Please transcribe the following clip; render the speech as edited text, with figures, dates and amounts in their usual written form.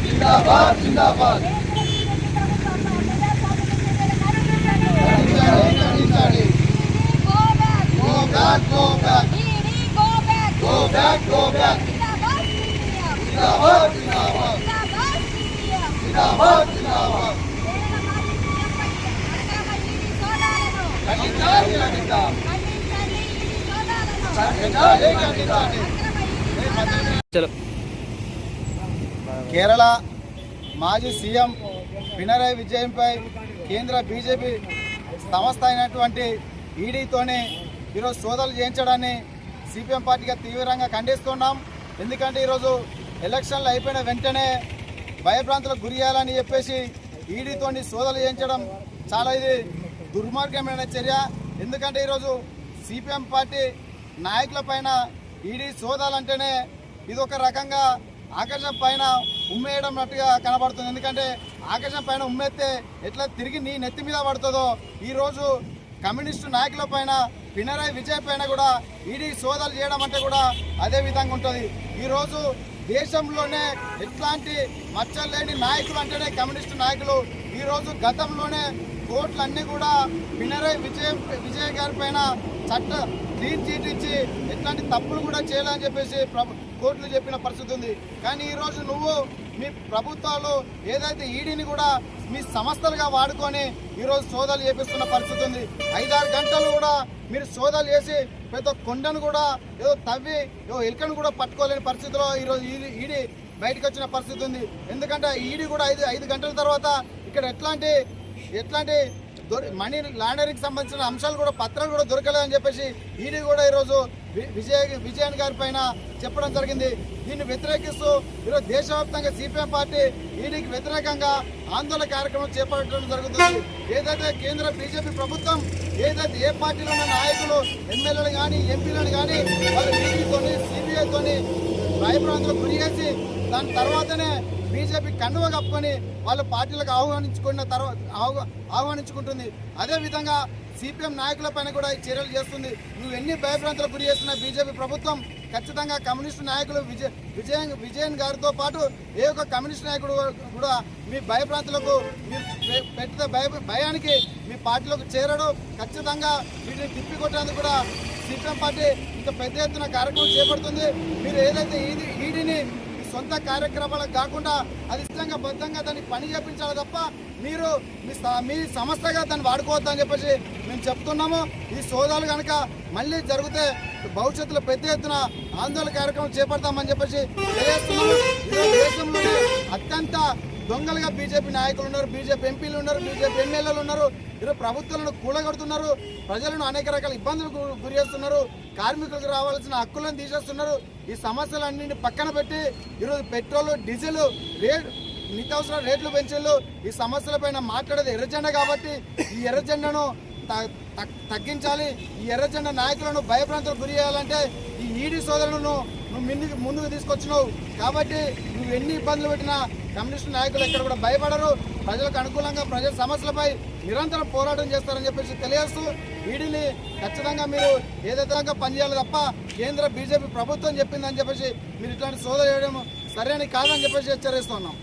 జిందాబాద్ జిందాబాద్ Go back, go back. Go back, go back. Zindabad, zindabad. Zindabad, zindabad. ఖండించాలి, ఖండించాలి. ఖండించాలి, ఖండించాలి. కేరళ మాజీ సీఎం పినరయి విజయన్పై కేంద్ర బీజేపీ సంస్థ అయినటువంటి ఈడీతోనే ఈరోజు సోదాలు చేయించడాన్ని సిపిఎం పార్టీగా తీవ్రంగా ఖండిస్తున్నాం. ఎందుకంటే ఈరోజు ఎలక్షన్లు అయిపోయిన వెంటనే భయభ్రాంతులకు గురి చేయాలని చెప్పేసి ఈడీతోని సోదాలు చేయించడం చాలా ఇది దుర్మార్గమైన చర్య. ఎందుకంటే ఈరోజు సిపిఎం పార్టీ నాయకుల పైన ఈడీ సోదాలంటేనే ఇది ఒక రకంగా ఆకాశం పైన ఉమ్మేయడంన్నట్టుగా కనబడుతుంది. ఎందుకంటే ఆకాశం పైన ఉమ్మేస్తే ఎట్లా తిరిగి నీ నెత్తి మీద పడుతుందో ఈరోజు కమ్యూనిస్టు నాయకుల పైన పినరయి విజయ్ పైన కూడా ఈడీ సోదాలు చేయడం అంటే కూడా అదే విధంగా ఉంటుంది. ఈరోజు దేశంలోనే ఎట్లాంటి మచ్చలు లేని నాయకులు అంటేనే కమ్యూనిస్టు నాయకులు. ఈరోజు గతంలోనే కోర్టులన్నీ కూడా పినరయి విజయ్ గారి పైన క్లీన్ చీట్ ఇచ్చి ఎట్లాంటి తప్పులు కూడా చేయాలని చెప్పేసి కోర్టులు చెప్పిన పరిస్థితి ఉంది. కానీ ఈరోజు నువ్వు మీ ప్రభుత్వాలు ఏదైతే ఈడీని కూడా మీ సంస్థలుగా వాడుకొని ఈరోజు సోదాలు చేపిస్తున్న పరిస్థితి ఉంది. 5-6 గంటలు కూడా మీరు సోదాలు చేసి పెద్ద కొండను కూడా ఏదో తవ్వి ఎలుకను కూడా పట్టుకోలేని పరిస్థితిలో ఈరోజు ఈడీ బయటకు వచ్చిన పరిస్థితి ఉంది. ఎందుకంటే ఈడీ కూడా 5 గంటల తర్వాత ఇక్కడ ఎట్లాంటి మనీ లాండరింగ్ సంబంధించిన అంశాలు కూడా పత్రాలు కూడా దొరకలేదని చెప్పేసి ఈడీ కూడా ఈరోజు విజయన్ గారి పైన చెప్పడం జరిగింది. దీన్ని వ్యతిరేకిస్తూ ఈరోజు దేశవ్యాప్తంగా సిపిఎం పార్టీ ఈడీకి వ్యతిరేకంగా ఆందోళన కార్యక్రమం చేపట్టడం జరుగుతుంది. ఏదైతే కేంద్ర బీజేపీ ప్రభుత్వం ఏదైతే ఏ పార్టీలో ఉన్న నాయకులు ఎమ్మెల్యేలు కానీ ఎంపీలను కానీ వాళ్ళు ఈడీతోని సిబిఐతోని భయభ్రాంతులకు గురి చేసి దాని తర్వాతనే బీజేపీ కండువ కప్పుకొని వాళ్ళ పార్టీలకు ఆహ్వానించుకుంటుంది. అదేవిధంగా సిపిఎం నాయకుల పైన కూడా ఈ చర్యలు చేస్తుంది. నువ్వు ఎన్ని భయభ్రాంతులకు గురి చేస్తున్న బీజేపీ ప్రభుత్వం ఖచ్చితంగా కమ్యూనిస్టు నాయకులు విజయన్ గారితో పాటు ఏ ఒక్క కమ్యూనిస్టు నాయకుడు కూడా మీ భయభ్రాంతులకు మీరు పెట్టిన భయానికి మీ పార్టీలోకి చేరడు. ఖచ్చితంగా వీటిని తిప్పికొట్టేందుకు కూడా సిపిఎం పార్టీ ఇంత పెద్ద ఎత్తున కార్యక్రమం చేపడుతుంది. మీరు ఏదైతే ఈడీని సొంత కార్యక్రమాలకు కాకుండా అది ఇష్టంగా బద్ధంగా దాన్ని పని చేపించాలి తప్ప మీరు మీ సంస్థగా దాన్ని వాడుకోవద్దని చెప్పేసి మేము చెప్తున్నాము. ఈ సోదాలు కనుక మళ్ళీ జరిగితే భవిష్యత్తులో పెద్ద ఎత్తున ఆందోళన కార్యక్రమం చేపడతామని చెప్పేసి తెలియజేస్తున్నాము. ఈరోజు దేశంలోనే అత్యంత దొంగలుగా బీజేపీ నాయకులు ఉన్నారు, బీజేపీ ఎంపీలు ఉన్నారు, బీజేపీ ఎమ్మెల్యేలు ఉన్నారు. ఈరోజు ప్రభుత్వాలను కూలగొడుతున్నారు, ప్రజలను అనేక రకాల ఇబ్బందులకు గురి చేస్తున్నారు, కార్మికులకు రావాల్సిన హక్కులను తీసేస్తున్నారు. ఈ సమస్యలన్నింటినీ పక్కన పెట్టి ఈరోజు పెట్రోల్ డీజిల్ నిత్యావసర రేట్లు పెంచారు. ఈ సమస్యలపైన మాట్లాడేది ఎర్రజెండా కాబట్టి ఈ ఎర్రజెండాను తగ్గించాలి. ఈ ఎర్రజెండా నాయకులను భయభ్రాంతులకు గురి చేయాలంటే ఈ ఈడీ సోదరులను నువ్వు ముందుకు తీసుకొచ్చినావు కాబట్టి నువ్వు ఎన్ని ఇబ్బందులు పెట్టినా కమ్యూనిస్టు నాయకులు ఎక్కడ కూడా భయపడరు. ప్రజలకు అనుకూలంగా ప్రజల సమస్యలపై నిరంతరం పోరాటం చేస్తారని చెప్పేసి తెలియజేస్తూ ఈడీని ఖచ్చితంగా మీరు ఏదైతే పనిచేయాలి తప్ప కేంద్ర బీజేపీ ప్రభుత్వం చెప్పిందని చెప్పేసి మీరు ఇట్లాంటి సోదరు చేయడం సరైన కాదని చెప్పేసి హెచ్చరిస్తున్నాం.